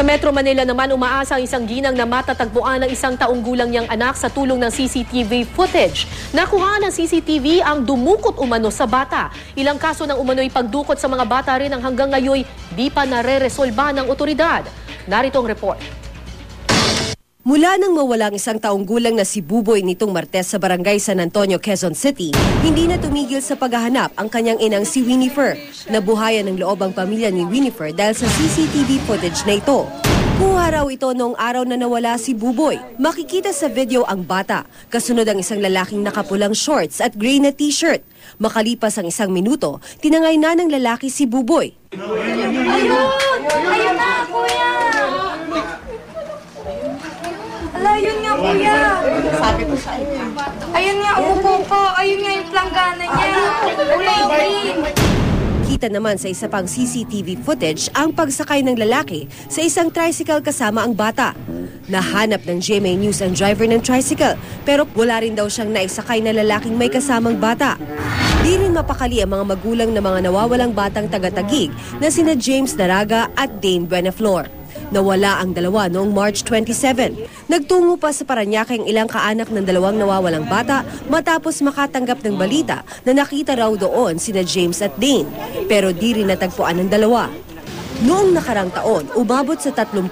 Sa Metro Manila naman, umaasa ang isang ginang na matatagpuan ng isang taong gulang niyang anak sa tulong ng CCTV footage. Nakuha ng CCTV ang dumukot umano sa bata. Ilang kaso ng umano'y pagdukot sa mga bata rin ang hanggang ngayon di pa nare-resolba ng otoridad. Narito ang report. Mula nang mawalang isang taong gulang na si Buboy nitong Martes sa Barangay San Antonio, Quezon City, hindi na tumigil sa paghahanap ang kanyang inang si Winifred. Nabuhayan ng loob ang pamilya ni Winifred dahil sa CCTV footage na ito. Kuha raw ito noong araw na nawala si Buboy. Makikita sa video ang bata. Kasunod ang isang lalaking nakapulang shorts at gray na t-shirt. Makalipas ang 1 minuto, tinangay na ng lalaki si Buboy. Ayun! Ayun na, kuya! Ala, yun nga, kuya. Sabi ko sa inyo. Ayun nga, upo po. Ayun nga yung planggana niya. Kulay green. Kita naman sa isa pang CCTV footage ang pagsakay ng lalaki sa isang tricycle kasama ang bata. Nahanap ng GMA News ang driver ng tricycle pero wala rin daw siyang naisakay na lalaking may kasamang bata. Di rin mapakali ang mga magulang na mga nawawalang batang taga-Taguig na sina James Daraga at Dane Buenaflor. Nawala ang dalawa noong March 27. Nagtungo pa sa Parañaque ang ilang kaanak ng dalawang nawawalang bata matapos makatanggap ng balita na nakita raw doon sina James at Dane. Pero di rin natagpuan ng dalawa. Noong nakarang taon, umabot sa 38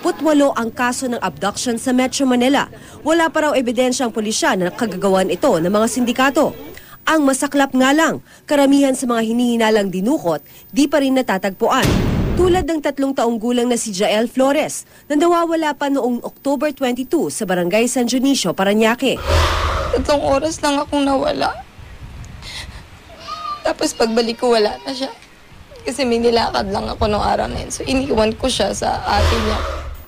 ang kaso ng abduction sa Metro Manila. Wala pa raw ebidensya ang pulisya na kagagawan ito ng mga sindikato. Ang masaklap nga lang, karamihan sa mga hinihinalang dinukot, di pa rin natatagpuan. Tulad ng 3 taong gulang na si Jael Flores na nawawala pa noong October 22 sa Barangay San Dionisio, Parañaque. 3 oras lang akong nawala. Tapos pagbalik ko, wala na siya. Kasi may nilakad lang ako noong araw na yun. So iniwan ko siya sa ate niya.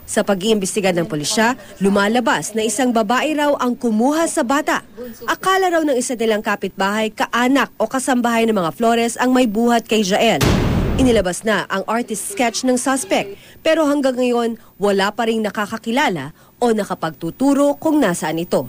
Sa pag-iimbestiga ng pulisya, lumalabas na isang babae raw ang kumuha sa bata. Akala raw ng isa nilang kapitbahay, kaanak o kasambahay ng mga Flores ang may buhat kay Jael. Inilabas na ang artist sketch ng suspect pero hanggang ngayon wala pa ring nakakakilala o nakapagtuturo kung nasaan ito.